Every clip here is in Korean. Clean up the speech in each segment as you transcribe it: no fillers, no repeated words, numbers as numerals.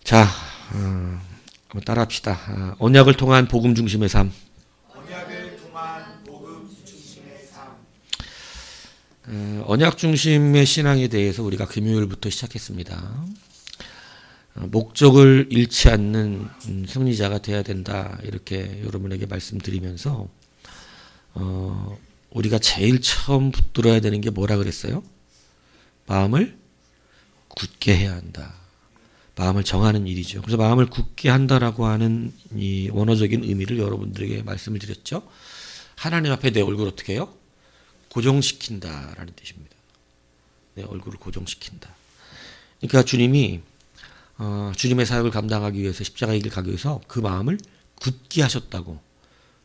자, 한번 따라합시다. 언약을 통한 복음 중심의 삶. 언약을 통한 복음 중심의 삶. 언약 중심의 신앙에 대해서 우리가 금요일부터 시작했습니다. 목적을 잃지 않는 승리자가 되어야 된다. 이렇게 여러분에게 말씀드리면서 우리가 제일 처음 붙들어야 되는 게 뭐라 그랬어요? 마음을 굳게 해야 한다. 마음을 정하는 일이죠. 그래서 마음을 굳게 한다라고 하는 이 원어적인 의미를 여러분들에게 말씀을 드렸죠. 하나님 앞에 내 얼굴을 어떻게 해요? 고정시킨다라는 뜻입니다. 내 얼굴을 고정시킨다. 그러니까 주님이 주님의 사역을 감당하기 위해서 십자가의 길 가기 위해서 그 마음을 굳게 하셨다고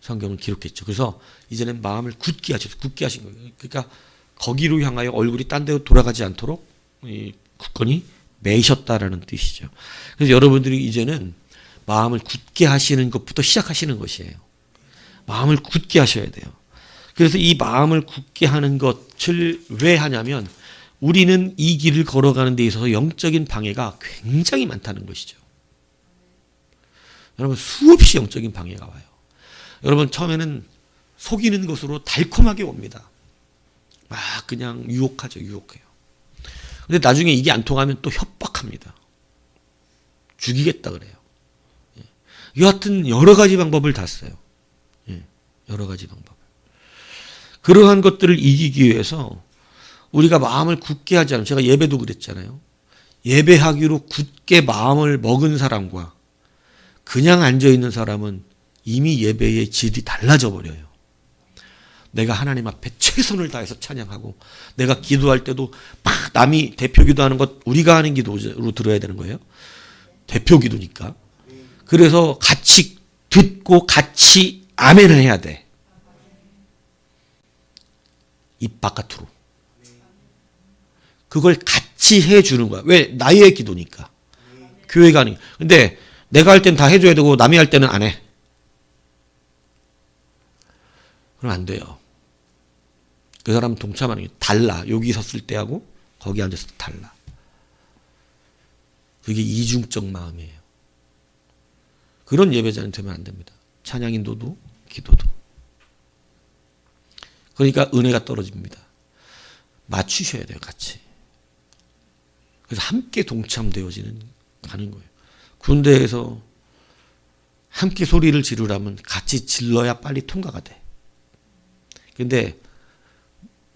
성경은 기록했죠. 그래서 이제는 마음을 굳게 하셨어요. 굳게 하신 거예요. 그러니까 거기로 향하여 얼굴이 딴 데로 돌아가지 않도록 굳건히 매이셨다라는 뜻이죠. 그래서 여러분들이 이제는 마음을 굳게 하시는 것부터 시작하시는 것이에요. 마음을 굳게 하셔야 돼요. 그래서 이 마음을 굳게 하는 것을 왜 하냐면 우리는 이 길을 걸어가는 데 있어서 영적인 방해가 굉장히 많다는 것이죠. 여러분 수없이 영적인 방해가 와요. 여러분 처음에는 속이는 것으로 달콤하게 옵니다. 막 그냥 유혹하죠. 유혹해요. 근데 나중에 이게 안 통하면 또 협박합니다. 죽이겠다 그래요. 여하튼 여러 가지 방법을 다 써요. 여러 가지 방법을. 그러한 것들을 이기기 위해서 우리가 마음을 굳게 하지 않으면, 제가 예배도 그랬잖아요. 예배하기로 굳게 마음을 먹은 사람과 그냥 앉아있는 사람은 이미 예배의 질이 달라져 버려요. 내가 하나님 앞에 최선을 다해서 찬양하고 내가 기도할 때도 막 남이 대표 기도하는 것 우리가 하는 기도로 들어야 되는 거예요. 대표 기도니까. 그래서 같이 듣고 같이 아멘을 해야 돼. 입 바깥으로. 그걸 같이 해주는 거야. 왜? 나의 기도니까. 교회가 아니고. 근데 내가 할 땐 다 해줘야 되고 남이 할 때는 안 해. 그럼 안 돼요. 그 사람 동참하는 게 달라. 여기 섰을 때하고 거기 앉았을 때 달라. 그게 이중적 마음이에요. 그런 예배자는 되면 안 됩니다. 찬양 인도도 기도도. 그러니까 은혜가 떨어집니다. 맞추셔야 돼요. 같이. 그래서 함께 동참되어지는 가는 거예요. 군대에서 함께 소리를 지르려면 같이 질러야 빨리 통과가 돼. 근데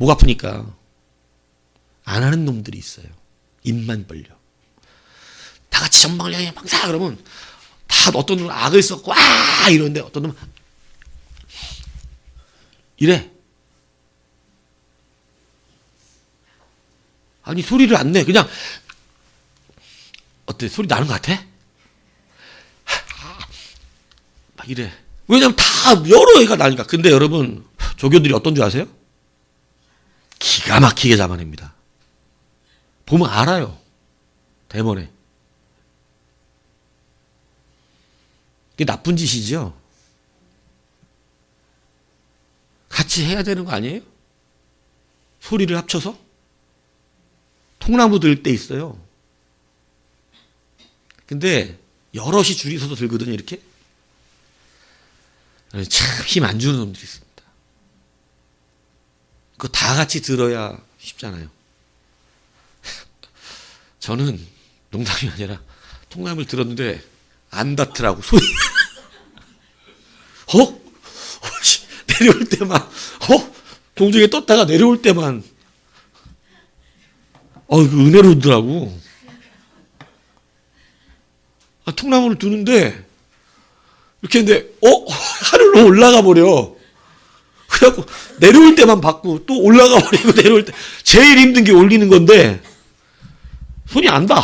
목 아프니까 안 하는 놈들이 있어요. 입만 벌려. 다 같이 전방을 향해 방사 그러면 다 어떤 놈은 악을 썼고 이러는데 어떤 놈은 이래. 아니 소리를 안 내. 그냥 어때? 소리 나는 것 같아? 막 이래. 왜냐면 다 여러 애가 나니까. 근데 여러분 조교들이 어떤 줄 아세요? 기가 막히게 잡아냅니다. 보면 알아요. 대본에. 이게 나쁜 짓이죠. 같이 해야 되는 거 아니에요? 소리를 합쳐서? 통나무 들 때 있어요. 근데 여럿이 줄이 서서 들거든요. 이렇게. 참 힘 안 주는 놈들이 있습니다. 그거 다 같이 들어야 쉽잖아요. 저는 농담이 아니라 통나무를 들었는데 안 닿더라고. 소리. 내려올 때만 공중에 떴다가 내려올 때만 그 은혜로더라고. 통나무를 두는데 이렇게 했는데 하늘로 올라가 버려. 그래갖고 내려올 때만 받고 또 올라가 버리고 내려올 때 제일 힘든 게 올리는 건데 손이 안 닿아.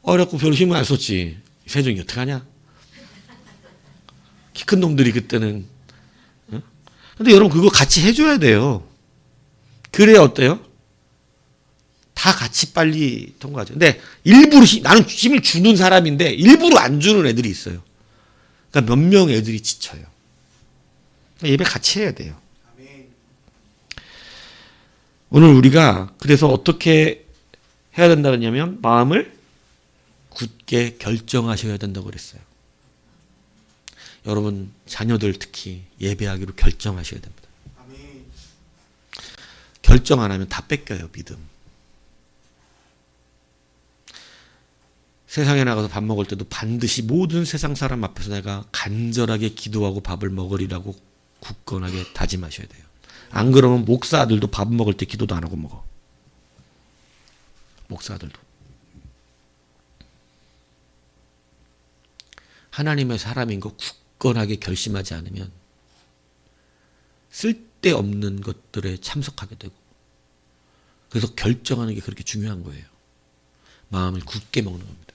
그래갖고 별로 힘을 안 썼지. 세종이 어떡하냐? 키 큰 놈들이 그때는. 근데 여러분 그거 같이 해줘야 돼요. 그래야 어때요? 다 같이 빨리 통과하죠. 근데 일부러 나는 힘을 주는 사람인데 일부러 안 주는 애들이 있어요. 그러니까 몇 명 애들이 지쳐요. 예배 같이 해야 돼요. 오늘 우리가 그래서 어떻게 해야 된다 그러냐면 마음을 굳게 결정하셔야 된다고 그랬어요. 여러분 자녀들 특히 예배하기로 결정하셔야 됩니다. 아멘. 결정 안 하면 다 뺏겨요. 믿음. 세상에 나가서 밥 먹을 때도 반드시 모든 세상 사람 앞에서 내가 간절하게 기도하고 밥을 먹으리라고 굳건하게 다짐하셔야 돼요. 안 그러면 목사 아들도 밥 먹을 때 기도도 안 하고 먹어. 목사 아들도. 하나님의 사람인 거 굳건하게 결심하지 않으면 쓸데없는 것들에 참석하게 되고, 그래서 결정하는 게 그렇게 중요한 거예요. 마음을 굳게 먹는 겁니다.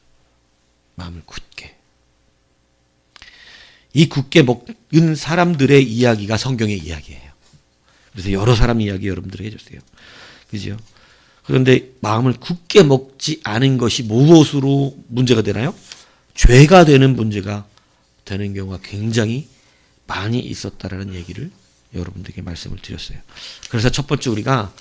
마음을 굳게. 이 굳게 먹은 사람들의 이야기가 성경의 이야기예요. 그래서 여러 사람 이야기 여러분들이 해줬어요. 그죠? 그런데 마음을 굳게 먹지 않은 것이 무엇으로 문제가 되나요? 죄가 되는 문제가 되는 경우가 굉장히 많이 있었다라는 얘기를 여러분들에게 말씀을 드렸어요. 그래서 첫 번째 우리가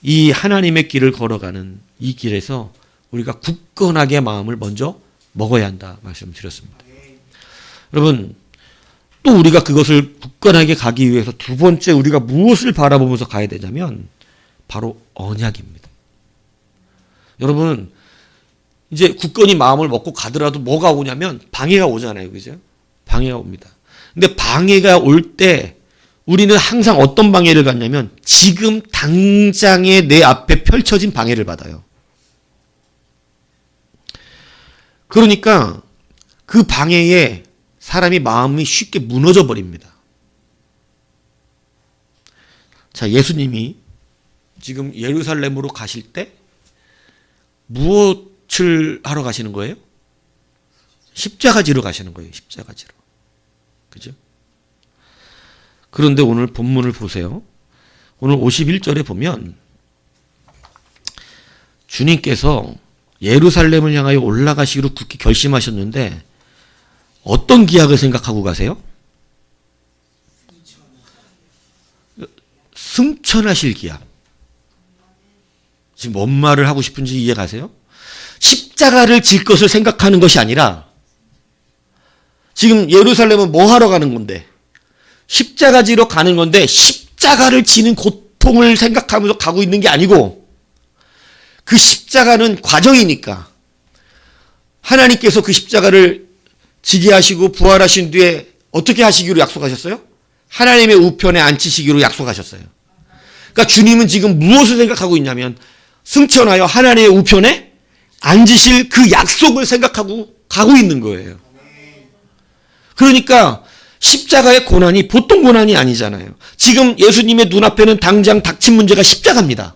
이 하나님의 길을 걸어가는 이 길에서 우리가 굳건하게 마음을 먼저 먹어야 한다 말씀을 드렸습니다. 여러분 또 우리가 그것을 굳건하게 가기 위해서 두 번째 우리가 무엇을 바라보면서 가야 되냐면 바로 언약입니다. 여러분 이제 굳건히 마음을 먹고 가더라도 뭐가 오냐면 방해가 오잖아요. 그죠? 방해가 옵니다. 근데 방해가 올 때 우리는 항상 어떤 방해를 받냐면 지금 당장에 내 앞에 펼쳐진 방해를 받아요. 그러니까 그 방해에 사람이 마음이 쉽게 무너져 버립니다. 자, 예수님이 지금 예루살렘으로 가실 때 무엇을 하러 가시는 거예요? 십자가 지러 가시는 거예요. 십자가 지러. 그죠? 그런데 오늘 본문을 보세요. 오늘 51절에 보면 주님께서 예루살렘을 향하여 올라가시기로 굳게 결심하셨는데 어떤 기약을 생각하고 가세요? 승천하실 기약. 지금 뭔 말을 하고 싶은지 이해 가세요? 십자가를 질 것을 생각하는 것이 아니라 지금 예루살렘은 뭐 하러 가는 건데? 십자가 지러 가는 건데 십자가를 지는 고통을 생각하면서 가고 있는 게 아니고 그 십자가는 과정이니까 하나님께서 그 십자가를 지게 하시고 부활하신 뒤에 어떻게 하시기로 약속하셨어요? 하나님의 우편에 앉히시기로 약속하셨어요. 그러니까 주님은 지금 무엇을 생각하고 있냐면 승천하여 하나님의 우편에 앉으실 그 약속을 생각하고 가고 있는 거예요. 그러니까 십자가의 고난이 보통 고난이 아니잖아요. 지금 예수님의 눈앞에는 당장 닥친 문제가 십자가입니다.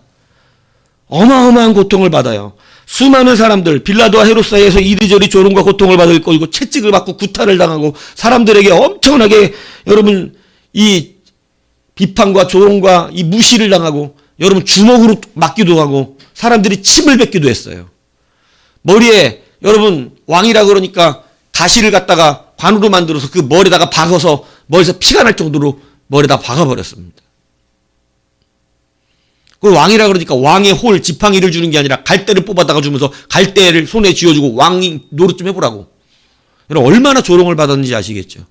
어마어마한 고통을 받아요. 수많은 사람들, 빌라도와 헤롯 사이에서 이리저리 조롱과 고통을 받을 거고 채찍을 받고 구타를 당하고 사람들에게 엄청나게 여러분 이 비판과 조롱과 이 무시를 당하고 여러분 주먹으로 맞기도 하고 사람들이 침을 뱉기도 했어요. 머리에 여러분 왕이라 그러니까 가시를 갖다가 관으로 만들어서 그 머리에다가 박아서 머리에서 피가 날 정도로 머리에다 박아버렸습니다. 그 왕이라 그러니까 왕의 홀 지팡이를 주는 게 아니라 갈대를 뽑아다가 주면서 갈대를 손에 쥐어주고 왕이 노릇 좀 해보라고. 여러분 얼마나 조롱을 받았는지 아시겠죠?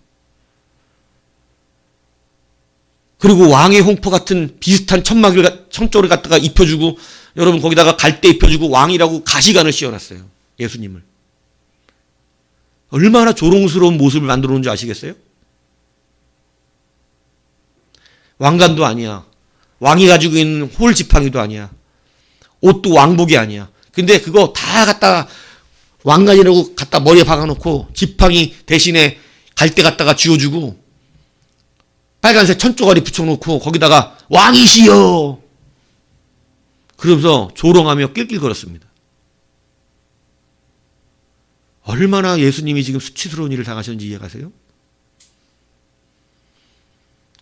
그리고 왕의 홍포 같은 비슷한 청조를 갖다가 입혀주고 여러분 거기다가 갈대 입혀주고 왕이라고 가시관을 씌워놨어요. 예수님을. 얼마나 조롱스러운 모습을 만들어 놓은지 아시겠어요? 왕관도 아니야. 왕이 가지고 있는 홀 지팡이도 아니야. 옷도 왕복이 아니야. 근데 그거 다 갖다가 왕관이라고 갖다 머리에 박아놓고 지팡이 대신에 갈대 갖다가 쥐어주고 빨간색 천조가리 붙여놓고 거기다가 왕이시여 그러면서 조롱하며 낄낄거렸습니다. 얼마나 예수님이 지금 수치스러운 일을 당하셨는지 이해가세요?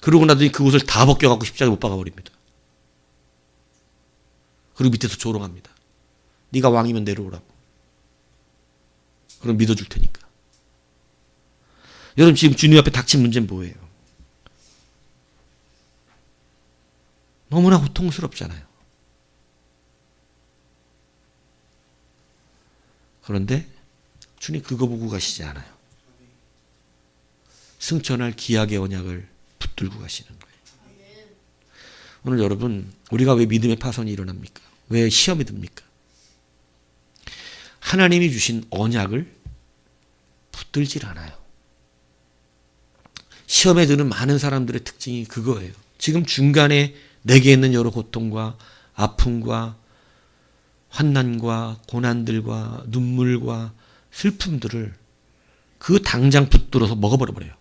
그러고 나더니 그 옷을 다 벗겨갖고 십자가에 못 박아버립니다. 그리고 밑에서 조롱합니다. 네가 왕이면 내려오라고. 그럼 믿어줄 테니까. 여러분 지금 주님 앞에 닥친 문제는 뭐예요? 너무나 고통스럽잖아요. 그런데 주님 그거 보고 가시지 않아요. 승천할 기약의 언약을 붙들고 가시는 거예요. 오늘 여러분, 우리가 왜 믿음의 파선이 일어납니까? 왜 시험이 듭니까? 하나님이 주신 언약을 붙들질 않아요. 시험에 드는 많은 사람들의 특징이 그거예요. 지금 중간에 내게 있는 여러 고통과 아픔과 환난과 고난들과 눈물과 슬픔들을 그 당장 붙들어서 먹어버려 버려요.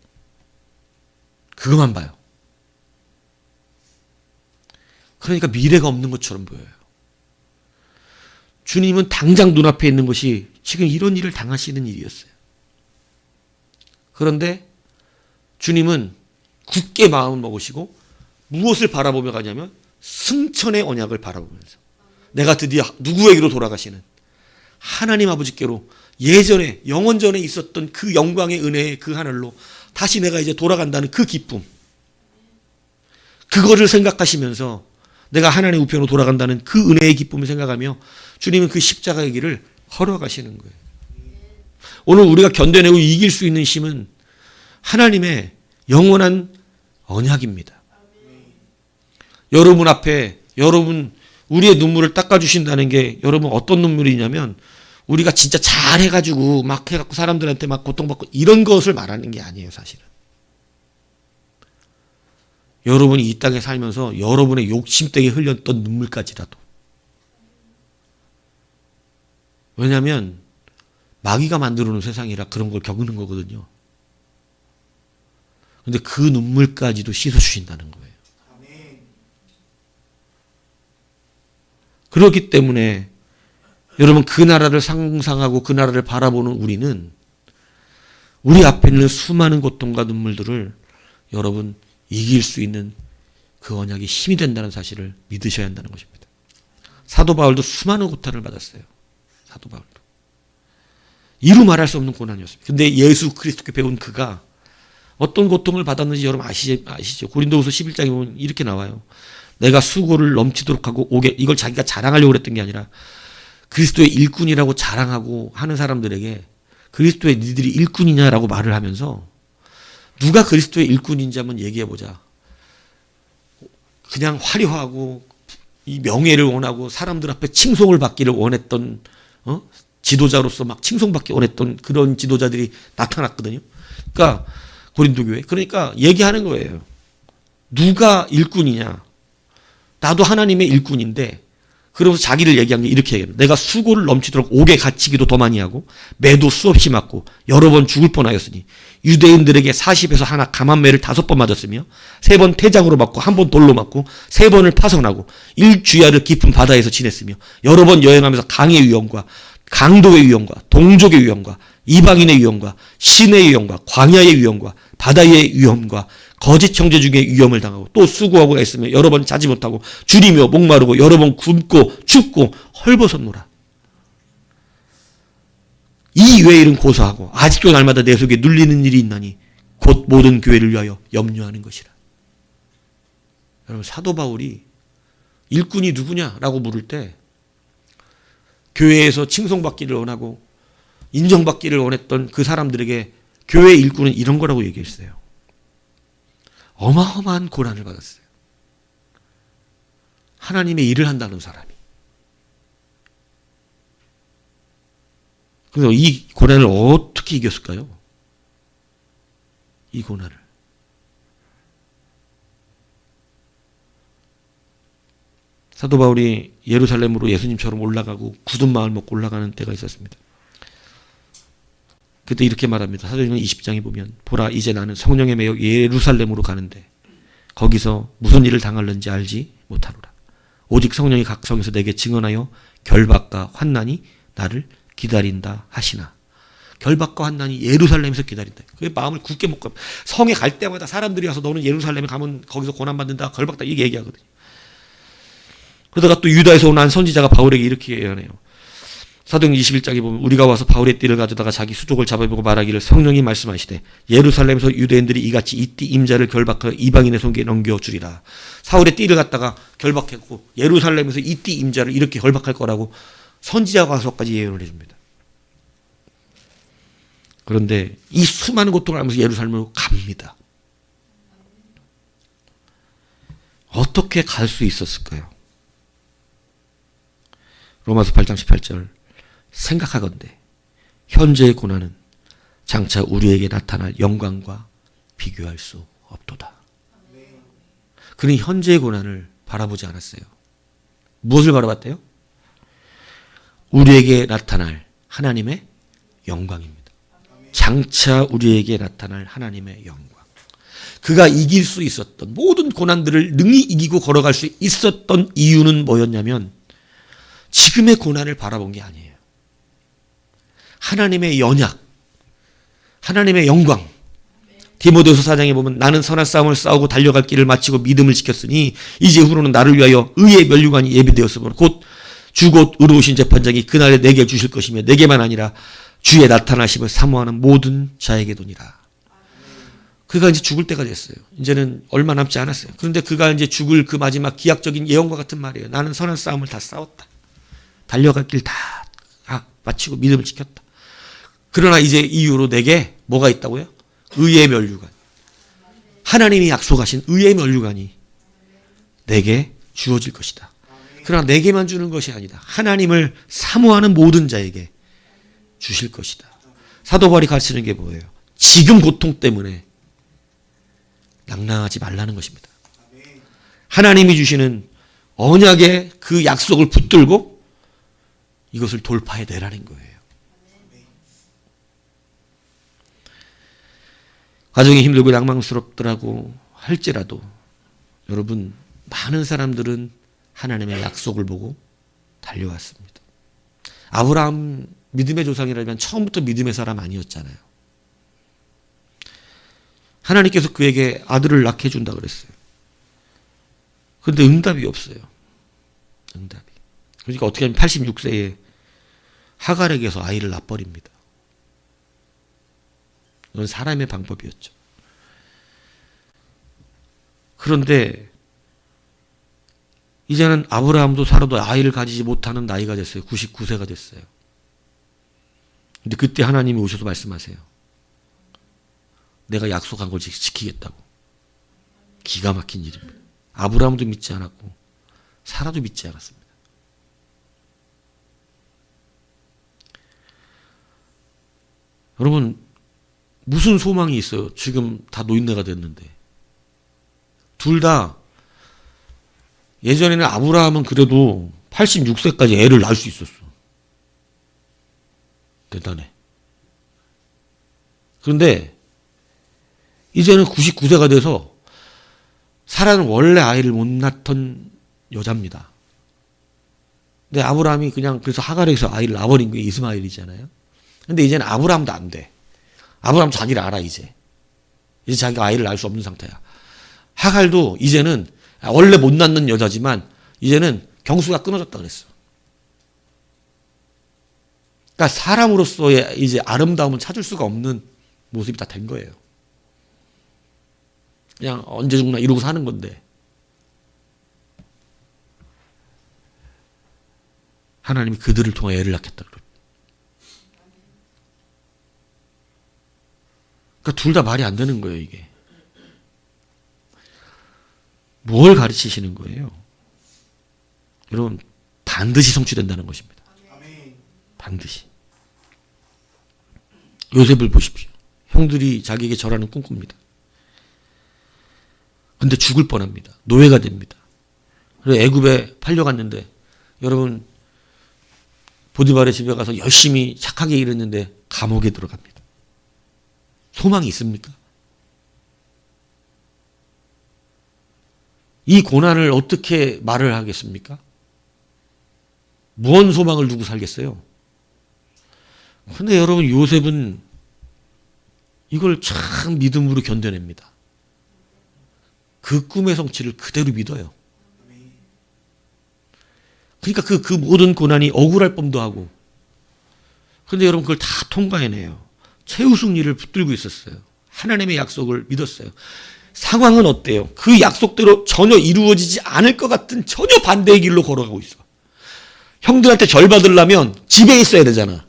그것만 봐요. 그러니까 미래가 없는 것처럼 보여요. 주님은 당장 눈앞에 있는 것이 지금 이런 일을 당하시는 일이었어요. 그런데 주님은 굳게 마음을 먹으시고 무엇을 바라보며 가냐면 승천의 언약을 바라보면서 내가 드디어 누구에게로 돌아가시는 하나님 아버지께로 예전에 영원전에 있었던 그 영광의 은혜의 그 하늘로 다시 내가 이제 돌아간다는 그 기쁨, 그거를 생각하시면서 내가 하나님 우편으로 돌아간다는 그 은혜의 기쁨을 생각하며 주님은 그 십자가의 길을 걸어가시는 거예요. 오늘 우리가 견뎌내고 이길 수 있는 힘은 하나님의 영원한 언약입니다. 여러분 앞에 우리의 눈물을 닦아주신다는 게 여러분 어떤 눈물이냐면 우리가 진짜 잘해가지고 막 해갖고 사람들한테 막 고통받고 이런 것을 말하는 게 아니에요, 사실은. 여러분이 이 땅에 살면서 여러분의 욕심때문에 흘렸던 눈물까지라도. 왜냐하면 마귀가 만들어 놓은 세상이라 그런 걸 겪는 거거든요. 근데 그 눈물까지도 씻어주신다는 거예요. 그렇기 때문에 여러분 그 나라를 상상하고 그 나라를 바라보는 우리는 우리 앞에 있는 수많은 고통과 눈물들을 여러분 이길 수 있는 그 언약이 힘이 된다는 사실을 믿으셔야 한다는 것입니다. 사도 바울도 수많은 고난을 받았어요. 사도 바울도. 이루 말할 수 없는 고난이었습니다. 근데 예수 그리스도께 배운 그가 어떤 고통을 받았는지 여러분 아시죠? 고린도후서 11장에 보면 이렇게 나와요. 내가 수고를 넘치도록 하고 오게, 이걸 자기가 자랑하려고 그랬던 게 아니라 그리스도의 일꾼이라고 자랑하고 하는 사람들에게 그리스도의 니들이 일꾼이냐라고 말을 하면서 누가 그리스도의 일꾼인지 한번 얘기해보자. 그냥 화려하고 이 명예를 원하고 사람들 앞에 칭송을 받기를 원했던 지도자로서 막 칭송받기 원했던 그런 지도자들이 나타났거든요. 그러니까 고린도 교회. 그러니까 얘기하는 거예요. 누가 일꾼이냐. 나도 하나님의 일꾼인데 그러면서 자기를 얘기한 게 이렇게 얘기해요. 내가 수고를 넘치도록 옥에 갇히기도 더 많이 하고 매도 수없이 맞고 여러 번 죽을 뻔하였으니 유대인들에게 40에서 하나 감한매를 5번 맞았으며 3번 태장으로 맞고 1번 돌로 맞고 3번을 파선하고 1주야를 깊은 바다에서 지냈으며 여러 번 여행하면서 강의 위험과 강도의 위험과 동족의 위험과 이방인의 위험과 신의 위험과 광야의 위험과 바다의 위험과 거짓 형제 중에 위험을 당하고 또 수고하고 애쓰며 여러 번 자지 못하고 줄이며 목마르고 여러 번 굶고 춥고 헐벗었노라. 이 외의 일은 고사하고 아직도 날마다 내 속에 눌리는 일이 있나니 곧 모든 교회를 위하여 염려하는 것이라. 여러분 사도 바울이 일꾼이 누구냐라고 물을 때 교회에서 칭송받기를 원하고 인정받기를 원했던 그 사람들에게 교회의 일꾼은 이런 거라고 얘기했어요. 어마어마한 고난을 받았어요. 하나님의 일을 한다는 사람이. 그래서 이 고난을 어떻게 이겼을까요? 이 고난을. 사도 바울이 예루살렘으로 예수님처럼 올라가고 굳은 마음을 먹고 올라가는 때가 있었습니다. 그때 이렇게 말합니다. 사도행전 20장에 보면 보라 이제 나는 성령에 매여 예루살렘으로 가는데 거기서 무슨 일을 당할는지 알지 못하노라. 오직 성령이 각 성에서 내게 증언하여 결박과 환난이 나를 기다린다 하시나. 결박과 환난이 예루살렘에서 기다린다. 그 마음을 굳게 먹고 성에 갈 때마다 사람들이 와서 너는 예루살렘에 가면 거기서 고난받는다 결박다 이게 얘기하거든요. 그러다가 또 유다에서 온 한 선지자가 바울에게 이렇게 예언해요. 사도행전 21장에 보면 우리가 와서 바울의 띠를 가져다가 자기 수족을 잡아보고 말하기를 성령이 말씀하시되 예루살렘에서 유대인들이 이같이 이 띠 임자를 결박하여 이방인의 손에 넘겨주리라. 사울의 띠를 갖다가 결박했고 예루살렘에서 이 띠 임자를 이렇게 결박할 거라고 선지자가 와서까지 예언을 해줍니다. 그런데 이 수많은 고통을 하면서 예루살렘으로 갑니다. 어떻게 갈 수 있었을까요? 로마서 8장 18절 생각하건대 현재의 고난은 장차 우리에게 나타날 영광과 비교할 수 없도다. 그는 현재의 고난을 바라보지 않았어요. 무엇을 바라봤대요? 우리에게 나타날 하나님의 영광입니다. 장차 우리에게 나타날 하나님의 영광. 그가 이길 수 있었던 모든 고난들을 능히 이기고 걸어갈 수 있었던 이유는 뭐였냐면 지금의 고난을 바라본 게 아니에요. 하나님의 연약, 하나님의 영광. 디모데후서 4장에 보면 나는 선한 싸움을 싸우고 달려갈 길을 마치고 믿음을 지켰으니 이제 후로는 나를 위하여 의의 면류관이 예비되었으므로 곧 주곧 의로우신 재판장이 그날에 내게 주실 것이며 내게만 아니라 주의 나타나심을 사모하는 모든 자에게도니라. 그가 이제 죽을 때가 됐어요. 이제는 얼마 남지 않았어요. 그런데 그가 이제 죽을 그 마지막 기약적인 예언과 같은 말이에요. 나는 선한 싸움을 다 싸웠다. 달려갈 길 다 마치고 믿음을 지켰다. 그러나 이제 이후로 내게 뭐가 있다고요? 의의 면류관. 하나님이 약속하신 의의 면류관이 내게 주어질 것이다. 그러나 내게만 주는 것이 아니다. 하나님을 사모하는 모든 자에게 주실 것이다. 사도 바울이 가르치는 게 뭐예요? 지금 고통 때문에 낭낭하지 말라는 것입니다. 하나님이 주시는 언약의 그 약속을 붙들고 이것을 돌파해내라는 거예요. 가정이 힘들고 낭망스럽더라고 할지라도 여러분 많은 사람들은 하나님의 약속을 보고 달려왔습니다. 아브라함 믿음의 조상이라면 처음부터 믿음의 사람 아니었잖아요. 하나님께서 그에게 아들을 낳게 해준다 그랬어요. 그런데 응답이 없어요. 응답이. 그러니까 어떻게 하면 86세에 하갈에게서 아이를 낳아버립니다. 이건 사람의 방법이었죠. 그런데 이제는 아브라함도 사라도 아이를 가지지 못하는 나이가 됐어요. 99세가 됐어요. 근데 그때 하나님이 오셔서 말씀하세요. 내가 약속한 걸 지키겠다고. 기가 막힌 일입니다. 아브라함도 믿지 않았고 사라도 믿지 않았습니다. 여러분 무슨 소망이 있어요? 지금 다 노인네가 됐는데. 둘 다 예전에는 아브라함은 그래도 86세까지 애를 낳을 수 있었어. 대단해. 그런데 이제는 99세가 돼서 사라는 원래 아이를 못 낳던 여자입니다. 근데 아브라함이 그냥 그래서 하갈에서 아이를 낳아버린 게 이스마엘이잖아요. 근데 이제는 아브라함도 안 돼. 아브라함 자기를 알아 이제 자기가 아이를 낳을 수 없는 상태야. 하갈도 이제는 원래 못 낳는 여자지만 이제는 경수가 끊어졌다 그랬어. 그러니까 사람으로서의 이제 아름다움을 찾을 수가 없는 모습이 다 된 거예요. 그냥 언제 죽나 이러고 사는 건데 하나님이 그들을 통해 애를 낳겠다 그래요. 그러니까 둘 다 말이 안 되는 거예요, 이게. 뭘 가르치시는 거예요? 여러분, 반드시 성취된다는 것입니다. 반드시. 요셉을 보십시오. 형들이 자기에게 절하는 꿈꿉니다. 근데 죽을 뻔합니다. 노예가 됩니다. 그래서 애굽에 팔려갔는데 여러분 보디발의 집에 가서 열심히 착하게 일했는데 감옥에 들어갑니다. 소망이 있습니까? 이 고난을 어떻게 말을 하겠습니까? 무언 소망을 두고 살겠어요? 그런데 여러분 요셉은 이걸 참 믿음으로 견뎌냅니다. 그 꿈의 성취를 그대로 믿어요. 그러니까 그 모든 고난이 억울할 뻔도 하고 그런데 여러분 그걸 다 통과해내요. 최우승리를 붙들고 있었어요. 하나님의 약속을 믿었어요. 상황은 어때요? 그 약속대로 전혀 이루어지지 않을 것 같은 전혀 반대의 길로 걸어가고 있어. 형들한테 절 받으려면 집에 있어야 되잖아.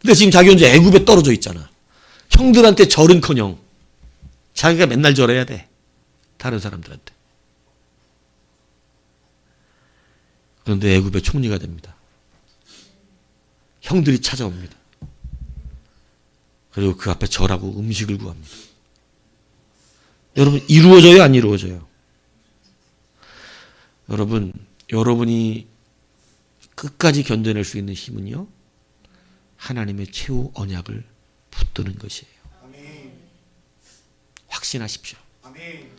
근데 지금 자기 혼자 애굽에 떨어져 있잖아. 형들한테 절은커녕 자기가 맨날 절해야 돼. 다른 사람들한테. 그런데 애굽의 총리가 됩니다. 형들이 찾아옵니다. 그리고 그 앞에 절하고 음식을 구합니다. 여러분, 이루어져요, 안 이루어져요? 여러분, 여러분이 끝까지 견뎌낼 수 있는 힘은요, 하나님의 최후 언약을 붙드는 것이에요. 아멘. 확신하십시오. 아멘.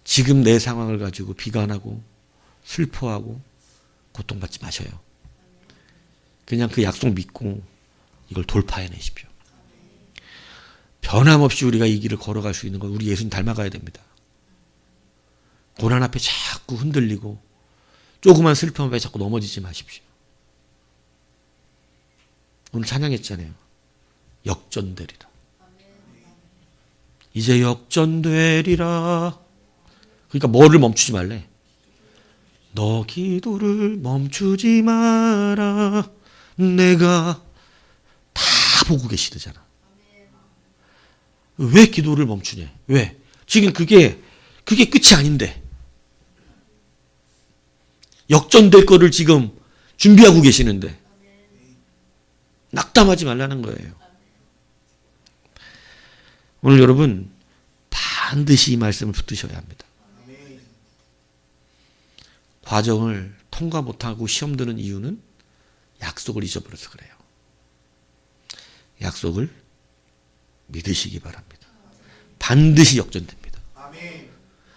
지금 내 상황을 가지고 비관하고 슬퍼하고 고통받지 마셔요. 그냥 그 약속 믿고 이걸 돌파해내십시오. 변함없이 우리가 이 길을 걸어갈 수 있는 건 우리 예수님 닮아가야 됩니다. 고난 앞에 자꾸 흔들리고 조그만 슬픔 앞에 자꾸 넘어지지 마십시오. 오늘 찬양했잖아요. 역전되리라. 이제 역전되리라. 그러니까 뭐를 멈추지 말래? 너 기도를 멈추지 마라. 내가 다 보고 계시더잖아. 왜 기도를 멈추냐? 왜? 지금 그게 끝이 아닌데. 역전될 거를 지금 준비하고 계시는데. 낙담하지 말라는 거예요. 오늘 여러분 반드시 이 말씀을 붙드셔야 합니다. 과정을 통과 못하고 시험 드는 이유는 약속을 잊어버려서 그래요. 약속을 믿으시기 바랍니다. 반드시 역전됩니다.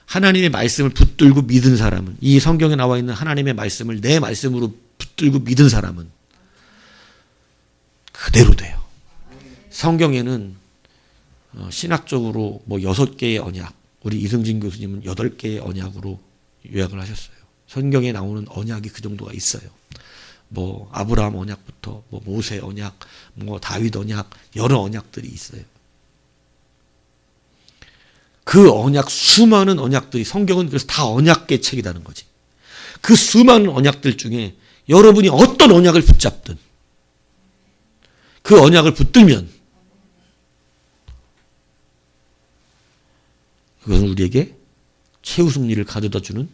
하나님의 말씀을 붙들고 믿은 사람은, 이 성경에 나와 있는 하나님의 말씀을 내 말씀으로 붙들고 믿은 사람은 그대로 돼요. 성경에는 신학적으로 뭐 6개의 언약, 우리 이승진 교수님은 8개의 언약으로 요약을 하셨어요. 성경에 나오는 언약이 그 정도가 있어요. 뭐 아브라함 언약부터 뭐 모세 언약, 뭐 다윗 언약, 여러 언약들이 있어요. 그 언약, 수많은 언약들이, 성경은 그래서 다 언약계 책이라는 거지. 그 수많은 언약들 중에 여러분이 어떤 언약을 붙잡든 그 언약을 붙들면 그것은 우리에게 최후 승리를 가져다 주는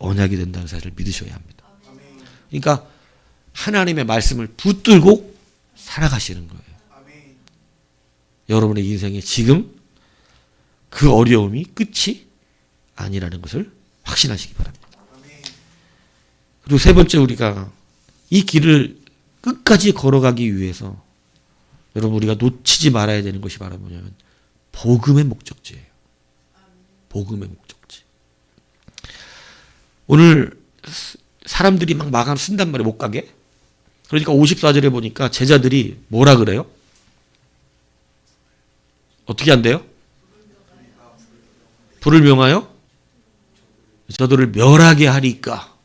언약이 된다는 사실을 믿으셔야 합니다. 그러니까 하나님의 말씀을 붙들고 살아가시는 거예요. 여러분의 인생에 지금 그 어려움이 끝이 아니라는 것을 확신하시기 바랍니다. 그리고 세 번째, 우리가 이 길을 끝까지 걸어가기 위해서 여러분 우리가 놓치지 말아야 되는 것이 바로 뭐냐면 복음의 목적지예요. 복음의 목적지. 오늘 사람들이 막 마감 쓴단 말이에요. 못 가게. 그러니까 54절에 보니까 제자들이 뭐라 그래요? 어떻게 한대요? 불을 명하여 저들을 멸하게 하리까.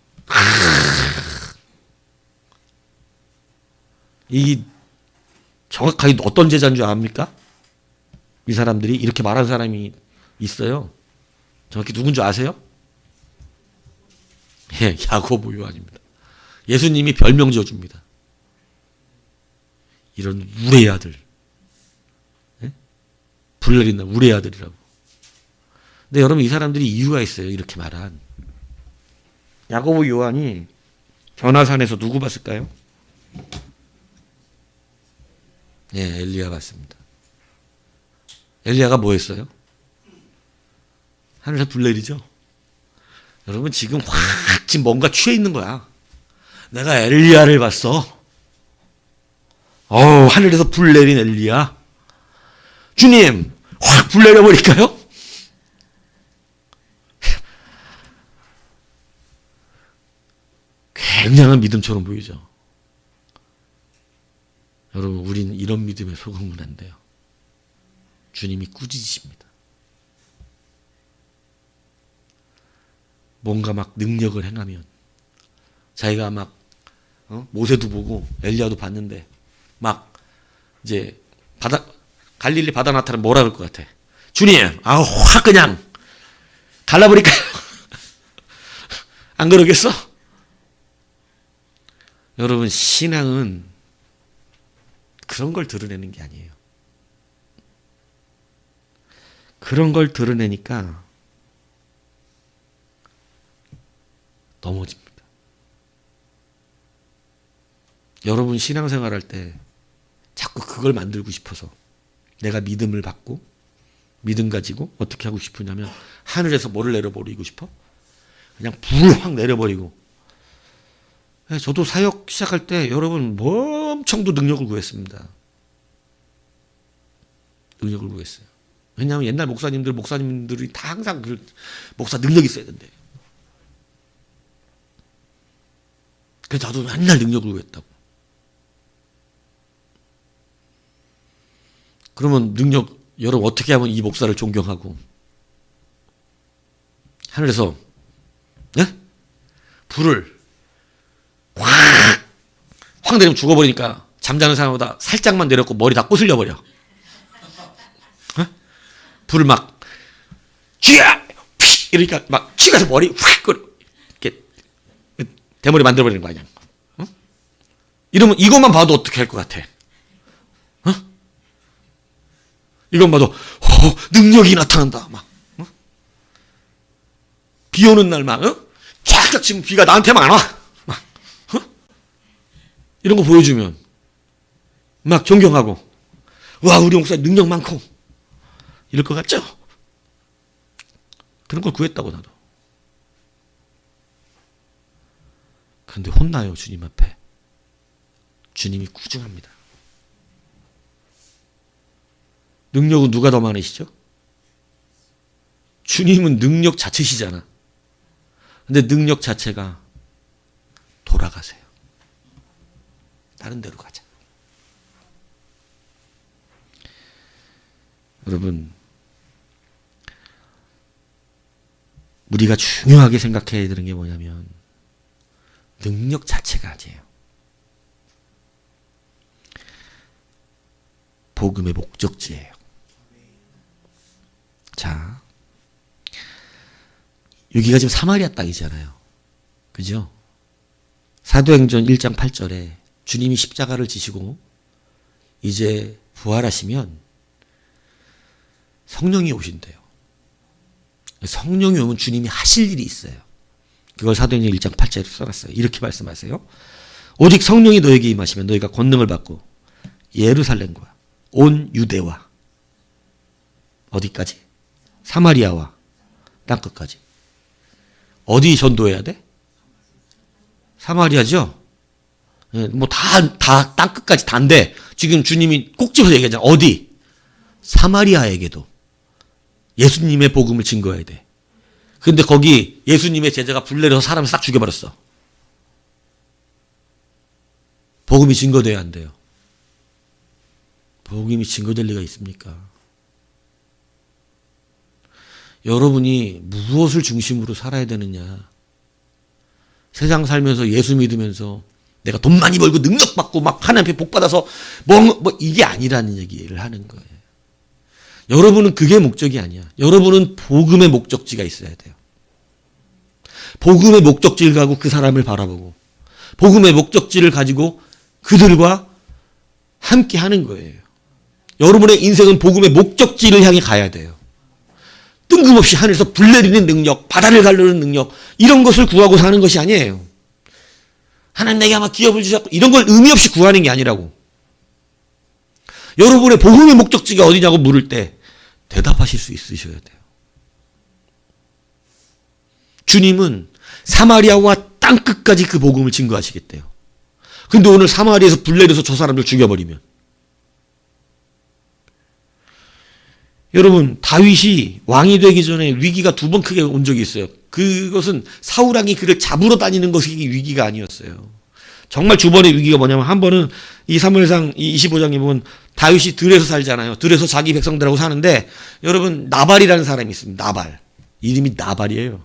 이 정확하게 어떤 제자인 줄 압니까? 이 사람들이 이렇게 말한 사람이 있어요. 정확히 누군 줄 아세요? 예, 야고보 요한입니다. 예수님이 별명 지어줍니다. 이런 우레의 아들. 예? 불 내린다 우레의 아들이라고. 근데 여러분 이 사람들이 이유가 있어요. 이렇게 말한. 야고보 요한이 변화산에서 누구 봤을까요? 예, 엘리야 봤습니다. 엘리야가 뭐 했어요? 하늘에서 불 내리죠? 여러분 지금 확 지금 뭔가 취해 있는 거야. 내가 엘리야를 봤어. 하늘에서 불 내린 엘리야. 주님, 확 불 내려버릴까요? 굉장한 믿음처럼 보이죠. 여러분 우린 이런 믿음에 속으면 안 돼요. 주님이 꾸짖으십니다. 뭔가 막 능력을 행하면 자기가 막 모세도 보고 엘리야도 봤는데 막 이제 갈릴리 바다 나타나면 뭐라 그럴 것 같아? 주님, 확 그냥 갈라버릴까요? 안 그러겠어? 여러분 신앙은 그런 걸 드러내는 게 아니에요. 그런 걸 드러내니까 넘어집니다. 여러분 신앙생활 할 때 자꾸 그걸 만들고 싶어서 내가 믿음을 받고 믿음 가지고 어떻게 하고 싶으냐면 하늘에서 뭐를 내려버리고 싶어? 그냥 불을 확 내려버리고. 저도 사역 시작할 때 여러분 엄청도 능력을 구했습니다. 능력을 구했어요. 왜냐하면 옛날 목사님들이 다 항상 목사 능력이 있어야 된대. 그래서 나도 맨날 능력을 구했다고. 그러면 여러분 어떻게 하면 이 목사를 존경하고 하늘에서 네? 불을 확 내리면 죽어버리니까 잠자는 사람보다 살짝만 내렸고 머리 다 꼬슬려 버려. 어? 불을 막 쥐야 이러니까 막 쥐가서 머리 확 이렇게 대머리 만들어 버리는 거 아니야. 어? 이러면 이것만 봐도 어떻게 할 것 같아? 어? 이건 봐도 능력이 나타난다. 막 어? 비 오는 날 막 쫙쫙 지금 비가 나한테만 안 와. 막 이런 거 보여주면 막 존경하고 와 우리 목사 능력 많고 이럴 것 같죠? 그런 걸 구했다고 나도. 그런데 혼나요 주님 앞에. 주님이 꾸중합니다. 능력은 누가 더 많으시죠? 주님은 능력 자체시잖아. 근데 능력 자체가 돌아가세요. 다른 데로 가자. 여러분, 우리가 중요하게 생각해야 되는 게 뭐냐면 능력 자체가 아니에요. 복음의 목적지예요. 자, 여기가 지금 사마리아 땅이잖아요. 그죠? 사도행전 1장 8절에 주님이 십자가를 지시고 이제 부활하시면 성령이 오신대요. 성령이 오면 주님이 하실 일이 있어요. 그걸 사도행전 1장 8절에 써놨어요. 이렇게 말씀하세요. 오직 성령이 너에게 임하시면 너희가 권능을 받고 예루살렘과 온 유대와 어디까지? 사마리아와 땅끝까지. 어디 전도해야 돼? 사마리아죠? 뭐 다 땅끝까지 다인데 지금 주님이 꼭 집어서 얘기하잖아. 어디? 사마리아에게도 예수님의 복음을 증거해야 돼. 근데 거기 예수님의 제자가 불 내려서 사람을 싹 죽여버렸어. 복음이 증거돼야 안 돼요. 복음이 증거될 리가 있습니까? 여러분이 무엇을 중심으로 살아야 되느냐? 세상 살면서 예수 믿으면서 내가 돈 많이 벌고 능력 받고 막 하나님 앞에 복 받아서 뭐 이게 아니라는 얘기를 하는 거예요. 여러분은 그게 목적이 아니야. 여러분은 복음의 목적지가 있어야 돼요. 복음의 목적지를 가고 그 사람을 바라보고 복음의 목적지를 가지고 그들과 함께 하는 거예요. 여러분의 인생은 복음의 목적지를 향해 가야 돼요. 뜬금없이 하늘에서 불 내리는 능력, 바다를 가르는 능력 이런 것을 구하고 사는 것이 아니에요. 하나님 내게 아마 기업을 주셨고 이런 걸 의미 없이 구하는 게 아니라고. 여러분의 복음의 목적지가 어디냐고 물을 때 대답하실 수 있으셔야 돼요. 주님은 사마리아와 땅끝까지 그 복음을 증거하시겠대요. 근데 오늘 사마리아에서 불 내려서 저 사람들 죽여버리면 여러분 다윗이 왕이 되기 전에 위기가 2번 크게 온 적이 있어요. 그것은 사울왕이 그를 잡으러 다니는 것이 위기가 아니었어요. 정말 두 번의 위기가 뭐냐면 한 번은 이 사무엘상 25장에 보면 다윗이 들에서 살잖아요. 들에서 자기 백성들하고 사는데 여러분 나발이라는 사람이 있습니다. 나발. 이름이 나발이에요.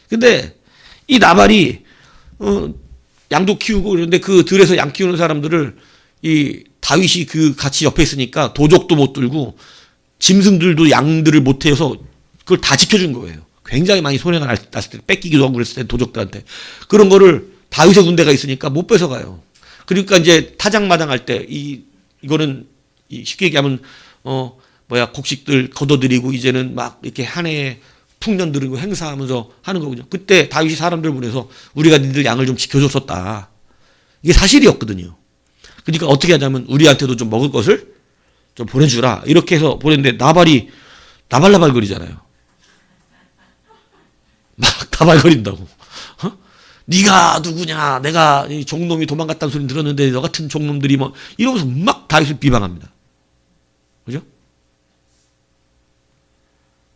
근데 이 나발이 양도 키우고 그런데 그 들에서 양 키우는 사람들을 이 다윗이 그 같이 옆에 있으니까 도적도 못 들고 짐승들도 양들을 못 해서 그걸 다 지켜준 거예요. 굉장히 많이 손해가 났을 때 뺏기기도 하고 그랬을 때 도적들한테 그런 거를 다윗의 군대가 있으니까 못 뺏어가요. 그러니까 이제 타작마당할 때 이거는 쉽게 얘기하면 곡식들 걷어들이고 이제는 막 이렇게 한 해에 풍년 들이고 행사하면서 하는 거거든요. 그때 다윗이 사람들 보내서 우리가 니들 양을 좀 지켜줬었다. 이게 사실이었거든요. 그러니까 어떻게 하자면 우리한테도 좀 먹을 것을 좀 보내주라. 이렇게 해서 보냈는데 나발이 나발나발거리잖아요. 막 나발거린다고. 네가 누구냐? 내가 이 종놈이 도망갔다는 소리 들었는데 너 같은 종놈들이 뭐 이러면서 막 다윗을 비방합니다. 그죠?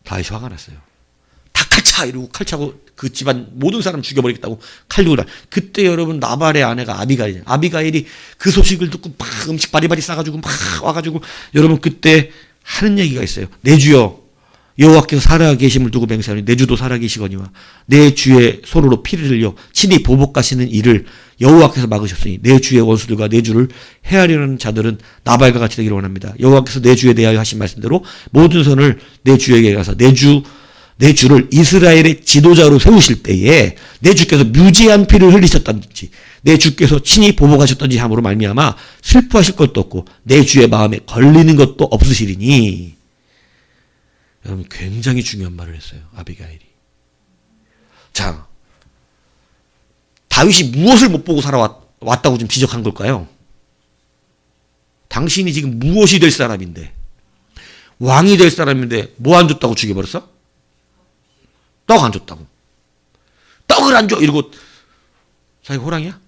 다윗이 화가 났어요. 다 칼차 이러고 칼차고 그 집안 모든 사람 죽여버리겠다고 칼 들고 그때 여러분 나발의 아내가 아비가일이에요. 아비가일이 그 소식을 듣고 막 음식 바리바리 싸가지고 막 와가지고 여러분 그때 하는 얘기가 있어요. 내 주여 여호와께서 살아계심을 두고 맹세하니 내 주도 살아계시거니와 내 주의 손으로 피를 흘려 친히 보복하시는 일을 여호와께서 막으셨으니 내 주의 원수들과 내 주를 헤아리려는 자들은 나발과 같이 되기를 원합니다. 여호와께서 내 주에 대하여 하신 말씀대로 모든 선을 내 주에게 가서 내 주를 이스라엘의 지도자로 세우실 때에 내 주께서 무지한 피를 흘리셨던지 내 주께서 친히 보복하셨던지 함으로 말미암아 슬퍼하실 것도 없고 내 주의 마음에 걸리는 것도 없으시리니. 여러분 굉장히 중요한 말을 했어요. 아비가일이. 자, 다윗이 무엇을 못 보고 살아왔다고 좀 지적한 걸까요? 당신이 지금 무엇이 될 사람인데 왕이 될 사람인데 뭐 안 줬다고 죽여버렸어? 떡 안 줬다고. 떡을 안 줘 이러고 자기 호랑이야?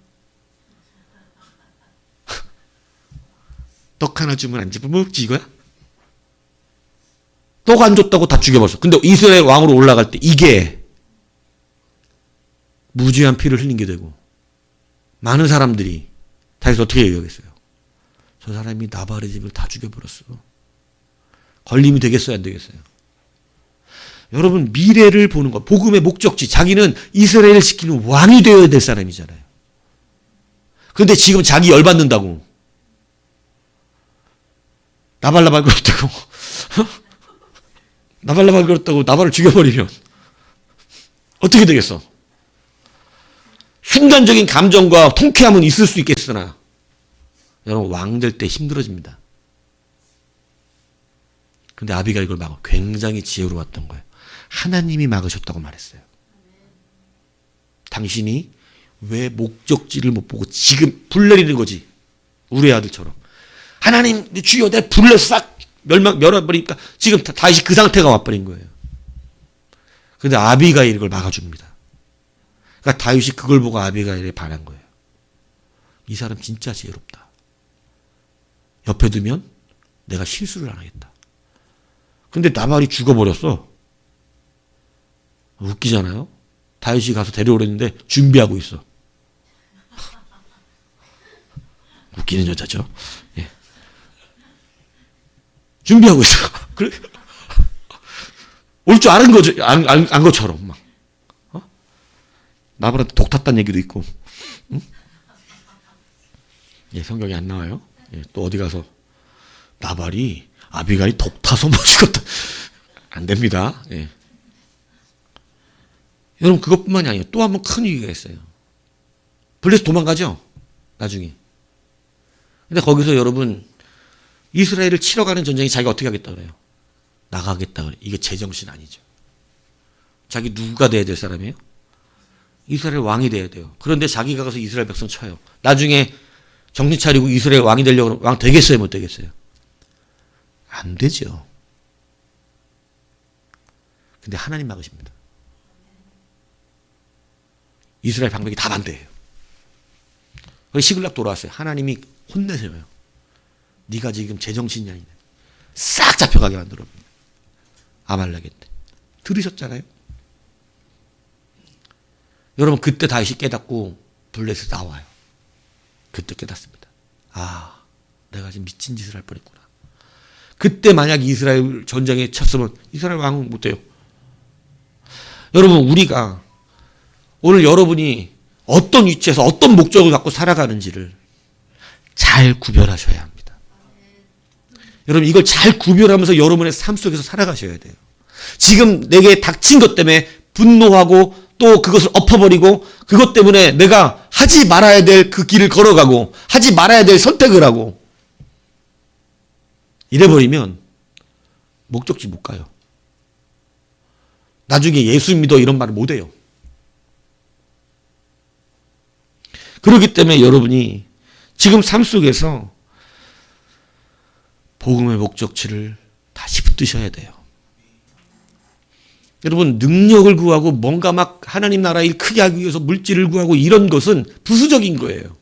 떡 하나 주면 안 집어 먹지 이거야? 떡 안 줬다고 다 죽여버렸어. 근데 이스라엘 왕으로 올라갈 때 이게 무지한 피를 흘린 게 되고 많은 사람들이 다윗을 어떻게 얘기하겠어요? 저 사람이 나발의 집을 다 죽여버렸어. 걸림이 되겠어요? 안 되겠어요? 여러분 미래를 보는 것, 복음의 목적지, 자기는 이스라엘을 지키는 왕이 되어야 될 사람이잖아요. 그런데 지금 자기 열받는다고 나발 그렇다고 나발 그렇다고 나발을 죽여버리면 어떻게 되겠어? 순간적인 감정과 통쾌함은 있을 수 있겠으나 여러분 왕 될 때 힘들어집니다. 근데 아비가 이걸 막아 굉장히 지혜로웠던 거예요. 하나님이 막으셨다고 말했어요. 당신이 왜 목적지를 못 보고 지금 불 내리는 거지. 우리 아들처럼. 하나님 주여 내 불을 싹 멸어버리니까 지금 다시 그 상태가 와버린 거예요. 그런데 아비가일이 이걸 막아줍니다. 그러니까 다윗이 그걸 보고 아비가일에 반한 거예요. 이 사람 진짜 지혜롭다. 옆에 두면 내가 실수를 안 하겠다. 근데 나발이 죽어버렸어. 웃기잖아요. 다윗이 가서 데려오려는데 준비하고 있어. 웃기는 여자죠. 예. 준비하고 있어. 그래. 올 줄 아는 거죠. 안 것처럼 막. 나발한테 독 탔다는 얘기도 있고. 응? 예, 성경에 안 나와요. 예, 또 어디 가서 나발이 아비가일이 독 타서 뭐 죽었다. 안 됩니다. 예. 여러분 그것뿐만이 아니에요. 또 한 번 큰 위기가 있어요. 블레스 도망가죠. 나중에. 근데 거기서 여러분 이스라엘을 치러 가는 전쟁에 자기가 어떻게 하겠다 그래요? 나가겠다 그래요. 이게 제정신 아니죠. 자기 누가 돼야 될 사람이에요? 이스라엘 왕이 돼야 돼요. 그런데 자기가 가서 이스라엘 백성 쳐요. 나중에 정신 차리고 이스라엘 왕이 되려고 왕 되겠어요? 못 되겠어요? 안 되죠. 근데 하나님 막으십니다. 이스라엘 방백이 다 반대해요. 시글락 돌아왔어요. 하나님이 혼내세요. 네가 지금 제정신이 아니네. 싹 잡혀가게 만들어버립니다. 아말렉한테. 들으셨잖아요. 여러분 그때 다윗이 깨닫고 블레셋 나와요. 그때 깨닫습니다. 아, 내가 지금 미친 짓을 할 뻔했구나. 그때 만약 이스라엘 전쟁에 쳤으면 이스라엘 왕은 못 돼요. 여러분 우리가 오늘 여러분이 어떤 위치에서 어떤 목적을 갖고 살아가는지를 잘 구별하셔야 합니다. 여러분 이걸 잘 구별하면서 여러분의 삶 속에서 살아가셔야 돼요. 지금 내게 닥친 것 때문에 분노하고 또 그것을 엎어버리고 그것 때문에 내가 하지 말아야 될 그 길을 걸어가고 하지 말아야 될 선택을 하고 이래버리면 목적지 못 가요. 나중에 예수 믿어 이런 말을 못 해요. 그렇기 때문에 여러분이 지금 삶 속에서 복음의 목적지를 다시 붙드셔야 돼요. 여러분, 능력을 구하고 뭔가 막 하나님 나라 일 크게 하기 위해서 물질을 구하고 이런 것은 부수적인 거예요.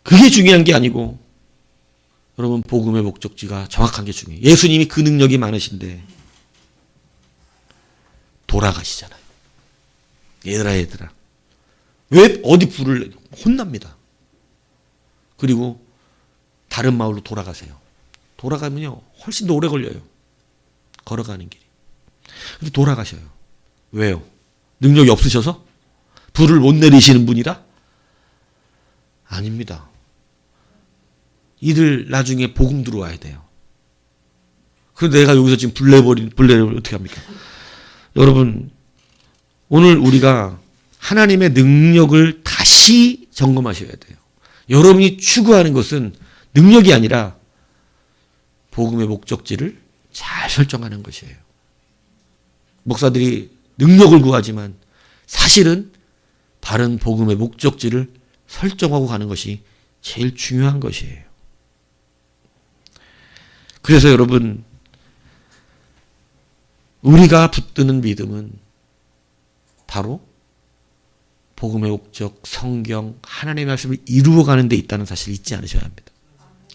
그게 중요한 게 아니고 여러분, 복음의 목적지가 정확한 게 중요해요. 예수님이 그 능력이 많으신데 돌아가시잖아요. 얘들아 왜 어디 불을 내요? 혼납니다. 그리고 다른 마을로 돌아가세요. 돌아가면요 훨씬 더 오래 걸려요. 걸어가는 길이. 근데 돌아가셔요. 왜요? 능력이 없으셔서? 불을 못 내리시는 분이라? 아닙니다. 이들 나중에 복음 들어와야 돼요. 그런데 내가 여기서 지금 불 내버리면 어떻게 합니까? 여러분, 오늘 우리가 하나님의 능력을 다시 점검하셔야 돼요. 여러분이 추구하는 것은 능력이 아니라 복음의 목적지를 잘 설정하는 것이에요. 목사들이 능력을 구하지만 사실은 바른 복음의 목적지를 설정하고 가는 것이 제일 중요한 것이에요. 그래서 여러분, 우리가 붙드는 믿음은 바로 복음의 목적, 성경, 하나님의 말씀을 이루어가는 데 있다는 사실을 잊지 않으셔야 합니다.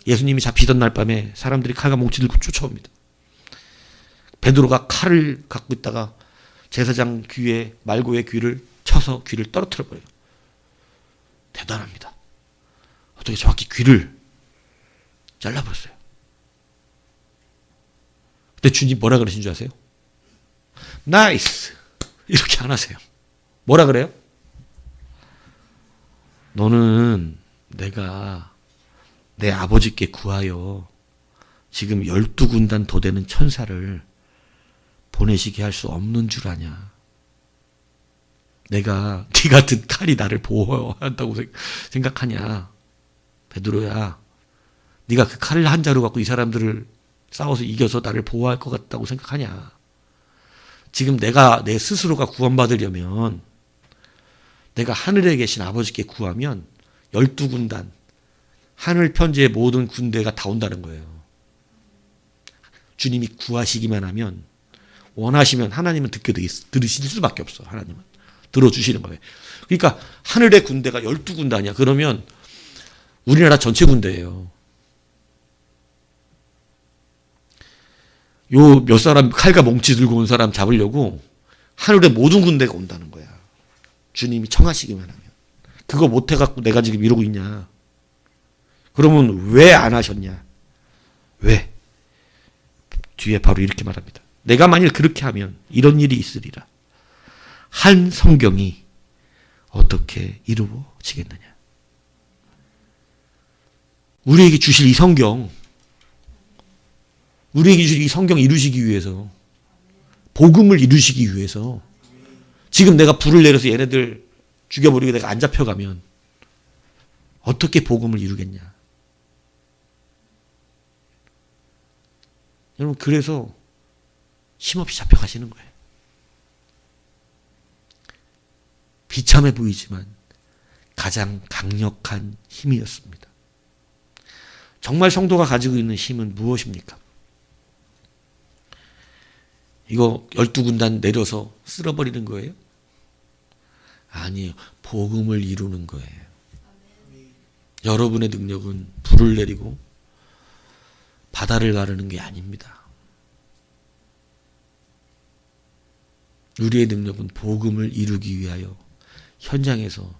예수님이 잡히던 날 밤에 사람들이 칼과 몽치 들고 쫓아옵니다. 베드로가 칼을 갖고 있다가 제사장 귀에, 말고의 귀를 쳐서 귀를 떨어뜨려 버려요. 대단합니다. 어떻게 정확히 귀를 잘라버렸어요. 그때 주님 뭐라 그러신 줄 아세요? 나이스! 이렇게 안 하세요. 뭐라 그래요? 너는 내가 내 아버지께 구하여 지금 12군단 더 되는 천사를 보내시게 할 수 없는 줄 아냐. 내가 네 같은 칼이 나를 보호한다고 생각하냐. 베드로야, 네가 그 칼을 한 자루 갖고 이 사람들을 싸워서 이겨서 나를 보호할 것 같다고 생각하냐. 지금 내가 내 스스로가 구원받으려면 내가 하늘에 계신 아버지께 구하면 12군단 하늘 편지의 모든 군대가 다 온다는 거예요. 주님이 구하시기만 하면, 원하시면 하나님은 들으실 수밖에 없어. 하나님은 들어주시는 거예요. 그러니까 하늘의 군대가 12군단이야. 그러면 우리나라 전체 군대예요. 요 몇 사람 칼과 몽치 들고 온 사람 잡으려고 하늘의 모든 군대가 온다는 거야. 주님이 청하시기만 하면. 그거 못해갖고 내가 지금 이러고 있냐. 그러면 왜 안 하셨냐. 왜? 뒤에 바로 이렇게 말합니다. 내가 만일 그렇게 하면 이런 일이 있으리라. 한 성경이 어떻게 이루어지겠느냐. 우리에게 주실 이 성경, 우리에게 주실 이 성경 이루시기 위해서, 복음을 이루시기 위해서 지금 내가 불을 내려서 얘네들 죽여버리고 내가 안 잡혀가면 어떻게 복음을 이루겠냐. 여러분, 그래서 힘없이 잡혀가시는 거예요. 비참해 보이지만 가장 강력한 힘이었습니다. 정말 성도가 가지고 있는 힘은 무엇입니까? 이거 12군단 내려서 쓸어버리는 거예요? 아니에요. 복음을 이루는 거예요. 여러분의 능력은 불을 내리고 바다를 가르는 게 아닙니다. 우리의 능력은 복음을 이루기 위하여 현장에서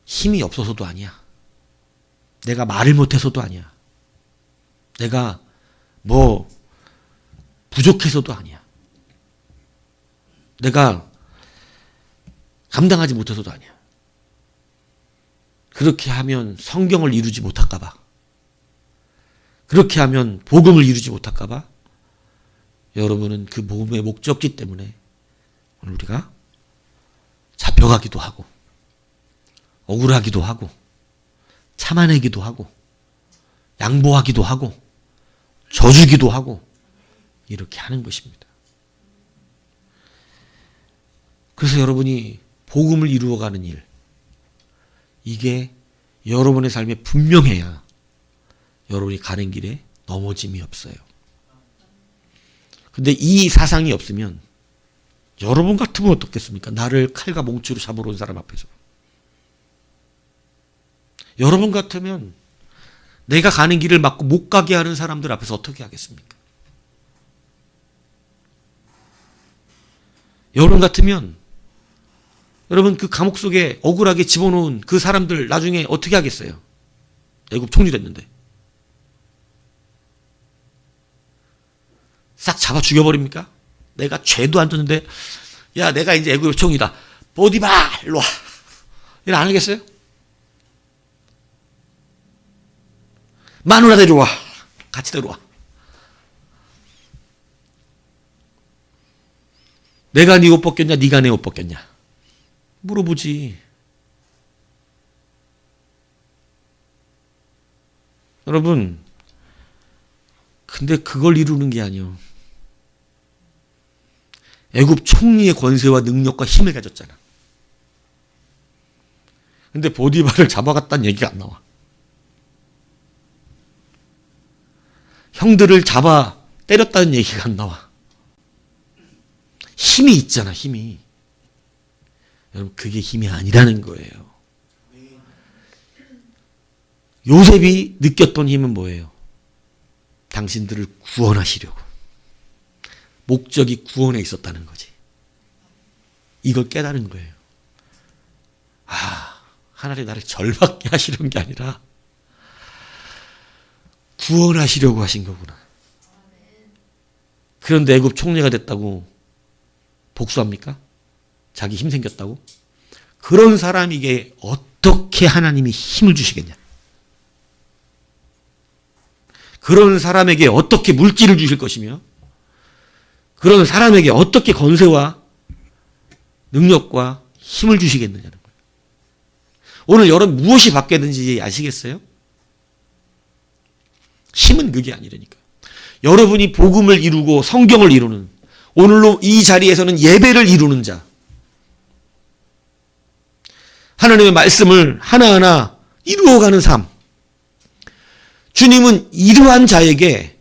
힘이 없어서도 아니야. 내가 말을 못해서도 아니야. 내가 뭐 부족해서도 아니야. 내가 감당하지 못해서도 아니야. 그렇게 하면 성경을 이루지 못할까 봐. 그렇게 하면 복음을 이루지 못할까 봐 여러분은 그 복음의 목적지 때문에 오늘 우리가 잡혀가기도 하고 억울하기도 하고 참아내기도 하고 양보하기도 하고 져주기도 하고 이렇게 하는 것입니다. 그래서 여러분이 복음을 이루어가는 일, 이게 여러분의 삶에 분명해야 여러분이 가는 길에 넘어짐이 없어요. 근데 이 사상이 없으면 여러분 같으면 어떻겠습니까? 나를 칼과 몽추로 잡으러 온 사람 앞에서. 여러분 같으면 내가 가는 길을 막고 못 가게 하는 사람들 앞에서 어떻게 하겠습니까? 여러분 같으면 여러분 그 감옥 속에 억울하게 집어넣은 그 사람들 나중에 어떻게 하겠어요? 애굽 총리 됐는데. 싹 잡아 죽여버립니까? 내가 죄도 안 졌는데 야 내가 이제 애굽 총리다. 보디바 일로 와. 이래 안 하겠어요? 마누라 데려와. 같이 데려와. 내가 네 옷 벗겼냐 네가 내 옷 벗겼냐 물어보지. 여러분 근데 그걸 이루는 게 아니요. 애굽 총리의 권세와 능력과 힘을 가졌잖아. 근데 보디바를 잡아갔다는 얘기가 안 나와. 형들을 잡아 때렸다는 얘기가 안 나와. 힘이 있잖아, 힘이. 여러분, 그게 힘이 아니라는 거예요. 요셉이 느꼈던 힘은 뭐예요? 당신들을 구원하시려고. 목적이 구원에 있었다는 거지. 이걸 깨달은 거예요. 아, 하나님 나를 절박게 하시는 게 아니라 구원하시려고 하신 거구나. 그런데 애굽 총리가 됐다고 복수합니까? 자기 힘 생겼다고? 그런 사람에게 어떻게 하나님이 힘을 주시겠냐? 그런 사람에게 어떻게 물질을 주실 것이며 그런 사람에게 어떻게 권세와 능력과 힘을 주시겠느냐는 거예요. 오늘 여러분 무엇이 바뀌었는지 아시겠어요? 힘은 그게 아니라니까. 여러분이 복음을 이루고 성경을 이루는, 오늘로 이 자리에서는 예배를 이루는 자, 하나님의 말씀을 하나하나 이루어가는 삶. 주님은 이러한 자에게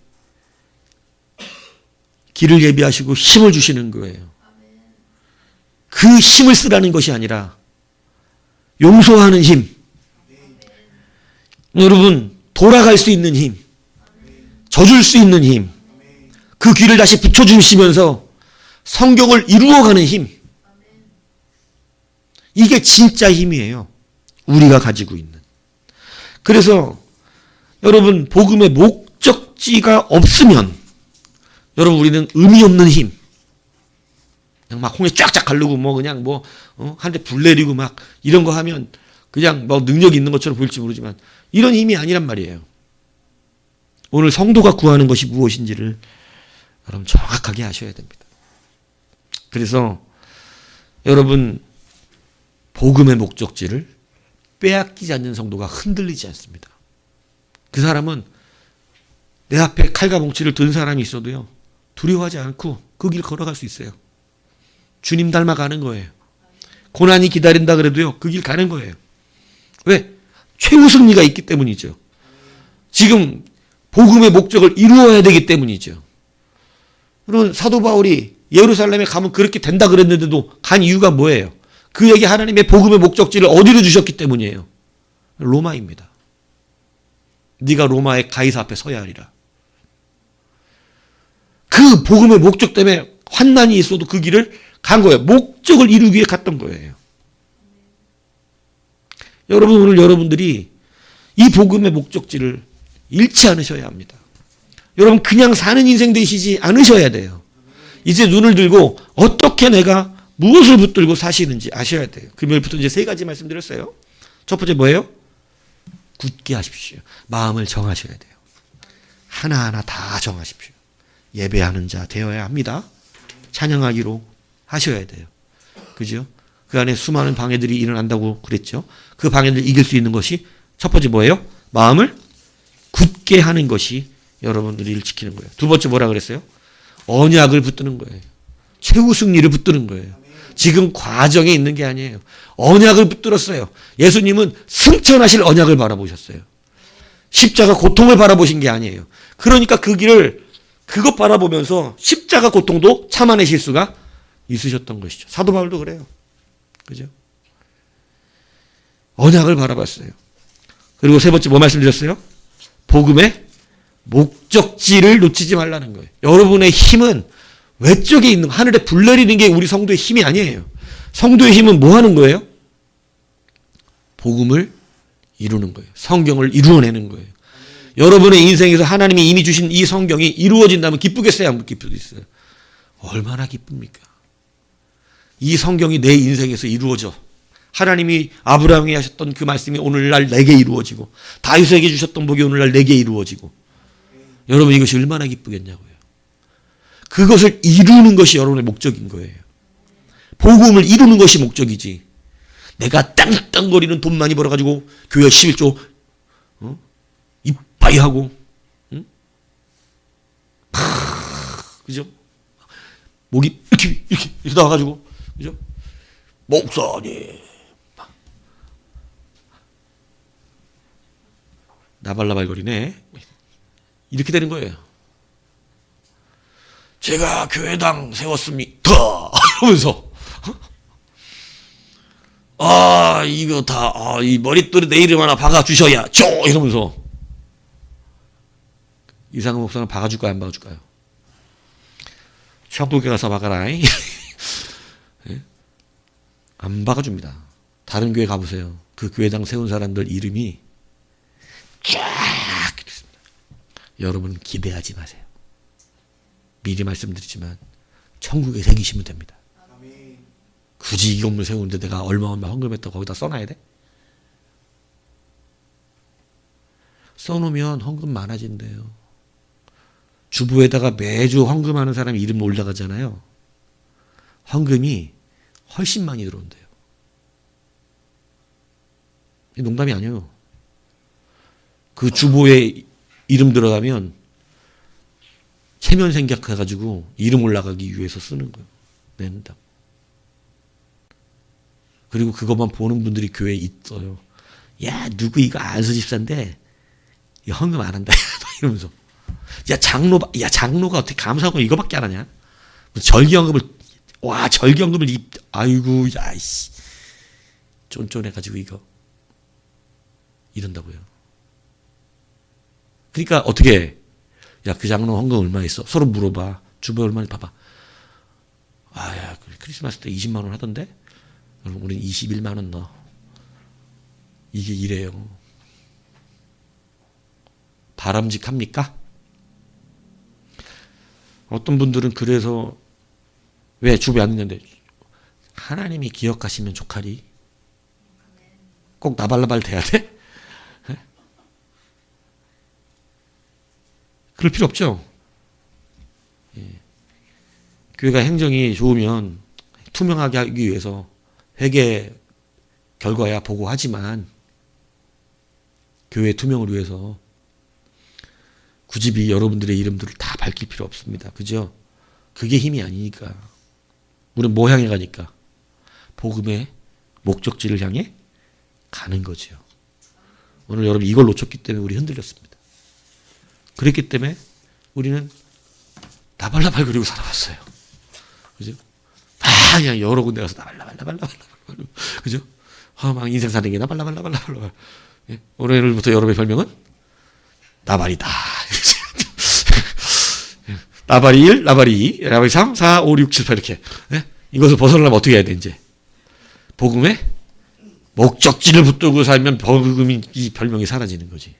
길을 예비하시고 힘을 주시는 거예요. 그 힘을 쓰라는 것이 아니라 용서하는 힘, 여러분 돌아갈 수 있는 힘, 져줄 수 있는 힘, 그 귀를 다시 붙여주시면서 성경을 이루어가는 힘, 이게 진짜 힘이에요. 우리가 가지고 있는. 그래서 여러분 복음의 목적지가 없으면 여러분 우리는 의미 없는 힘, 그냥 막 홍에 쫙쫙 가르고 뭐 그냥 뭐 한 대 불 내리고 막 이런 거 하면 그냥 뭐 능력이 있는 것처럼 보일지 모르지만 이런 힘이 아니란 말이에요. 오늘 성도가 구하는 것이 무엇인지를 여러분 정확하게 아셔야 됩니다. 그래서 여러분 복음의 목적지를 빼앗기지 않는 성도가 흔들리지 않습니다. 그 사람은 내 앞에 칼과 몽치를 든 사람이 있어도요 두려워하지 않고 그 길 걸어갈 수 있어요. 주님 닮아가는 거예요. 고난이 기다린다 그래도요 그 길 가는 거예요. 왜? 최후 승리가 있기 때문이죠. 지금 복음의 목적을 이루어야 되기 때문이죠. 그럼 사도 바울이 예루살렘에 가면 그렇게 된다 그랬는데도 간 이유가 뭐예요? 그에게 하나님의 복음의 목적지를 어디로 주셨기 때문이에요. 로마입니다. 네가 로마의 가이사 앞에 서야 하리라. 그 복음의 목적 때문에 환난이 있어도 그 길을 간 거예요. 목적을 이루기 위해 갔던 거예요. 여러분 오늘 여러분들이 이 복음의 목적지를 잃지 않으셔야 합니다. 여러분 그냥 사는 인생 되시지 않으셔야 돼요. 이제 눈을 들고 어떻게 내가 무엇을 붙들고 사시는지 아셔야 돼요. 금요일부터 이제 3가지 말씀드렸어요. 첫 번째 뭐예요? 굳게 하십시오. 마음을 정하셔야 돼요. 하나하나 다 정하십시오. 예배하는 자 되어야 합니다. 찬양하기로 하셔야 돼요. 그죠? 그 안에 수많은 방해들이 일어난다고 그랬죠. 그 방해를 이길 수 있는 것이 첫 번째 뭐예요? 마음을 굳게 하는 것이 여러분들을 지키는 거예요. 두 번째 뭐라 그랬어요? 언약을 붙드는 거예요. 최후 승리를 붙드는 거예요. 지금 과정에 있는 게 아니에요. 언약을 붙들었어요. 예수님은 승천하실 언약을 바라보셨어요. 십자가 고통을 바라보신 게 아니에요. 그러니까 그 길을 그것 바라보면서 십자가 고통도 참아내실 수가 있으셨던 것이죠. 사도 바울도 그래요. 그죠? 언약을 바라봤어요. 그리고 세 번째 뭐 말씀드렸어요? 복음의 목적지를 놓치지 말라는 거예요. 여러분의 힘은 외적에 있는 하늘에 불 내리는 게 우리 성도의 힘이 아니에요. 성도의 힘은 뭐 하는 거예요? 복음을 이루는 거예요. 성경을 이루어내는 거예요. 여러분의 인생에서 하나님이 이미 주신 이 성경이 이루어진다면 기쁘겠어요? 안 기쁘겠어요? 얼마나 기쁩니까? 이 성경이 내 인생에서 이루어져. 하나님이 아브라함에게 하셨던 그 말씀이 오늘날 내게 이루어지고 다윗에게 주셨던 복이 오늘날 내게 이루어지고 여러분 이것이 얼마나 기쁘겠냐고요. 그것을 이루는 것이 여러분의 목적인 거예요. 복음을 이루는 것이 목적이지. 내가 땅땅거리는 돈 많이 벌어가지고 교회 11조 이빠이 하고 그죠? 목이 이렇게 나와가지고 그죠? 목사님 나발나발거리네. 이렇게 되는 거예요. 제가 교회당 세웠습니다. 이러면서 이거 다 이 머릿돌에 내 이름 하나 박아주셔야 죠 이러면서 이상한 목사는 박아줄까요? 안 박아줄까요? 천국에 가서 박아라. 네? 안 박아줍니다. 다른 교회 가보세요. 그 교회당 세운 사람들 이름이 쫙 있습니다. 여러분 기대하지 마세요. 미리 말씀드리지만 천국에 새기시면 됩니다. 굳이 이 건물 세우는데 내가 얼마 헌금했다고 거기다 써놔야 돼? 써놓으면 헌금 많아진대요. 주부에다가 매주 헌금하는 사람이 이름 올라가잖아요. 헌금이 훨씬 많이 들어온대요. 농담이 아니에요. 그 주보에 이름 들어가면 체면 생각해가지고 이름 올라가기 위해서 쓰는 거예요. 낸다. 그리고 그것만 보는 분들이 교회에 있어요. 야, 누구 이거 안수 집사인데 헌금 안 한다. 이러면서. 장로가 어떻게 감사하고 이거밖에 안 하냐? 절기헌금을, 절기헌금을 아이고, 야이씨. 쫀쫀해가지고 이거. 이런다고요. 그러니까 어떻게 해? 야, 그 장로 헌금 얼마 있어? 서로 물어봐. 주변 얼마나 봐봐. 야, 크리스마스 때 20만 원 하던데? 여러분, 우리는 21만 원 넣어. 이게 이래요. 바람직합니까? 어떤 분들은 그래서 왜 주부에 안 있는데 하나님이 기억하시면 좋하리. 꼭 나발나발 돼야 돼? 그럴 필요 없죠. 예. 교회가 행정이 좋으면 투명하게 하기 위해서 회계 결과야 보고하지만 교회 투명을 위해서 굳이 여러분들의 이름들을 다 밝힐 필요 없습니다. 그죠? 그게 힘이 아니니까. 우리는 뭐 향해 가니까? 복음의 목적지를 향해 가는 거죠. 오늘 여러분 이걸 놓쳤기 때문에 우리 흔들렸습니다. 그랬기 때문에 우리는 나발나발 그리고 살아왔어요. 그죠? 그냥 여러 군데 가서 나발나발. 그죠? 막 인생 사는 게 나발나발. 예? 오늘부터 여러분의 별명은 나발이다. 나발이 1, 나발이 2, 나발이 3, 4, 5, 6, 7, 8 이렇게. 예? 이것을 벗어나려면 어떻게 해야 돼 이제? 복음의 목적지를 붙들고 살면 복음이 이 별명이 사라지는 거지.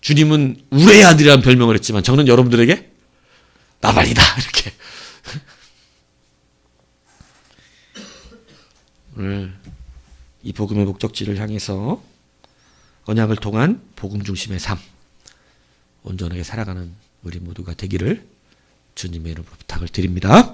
주님은 우레의 아들이라는 별명을 했지만 저는 여러분들에게 나발이다 이렇게. 오늘 이 복음의 목적지를 향해서 언약을 통한 복음 중심의 삶. 온전하게 살아가는 우리 모두가 되기를 주님의 이름으로 부탁을 드립니다.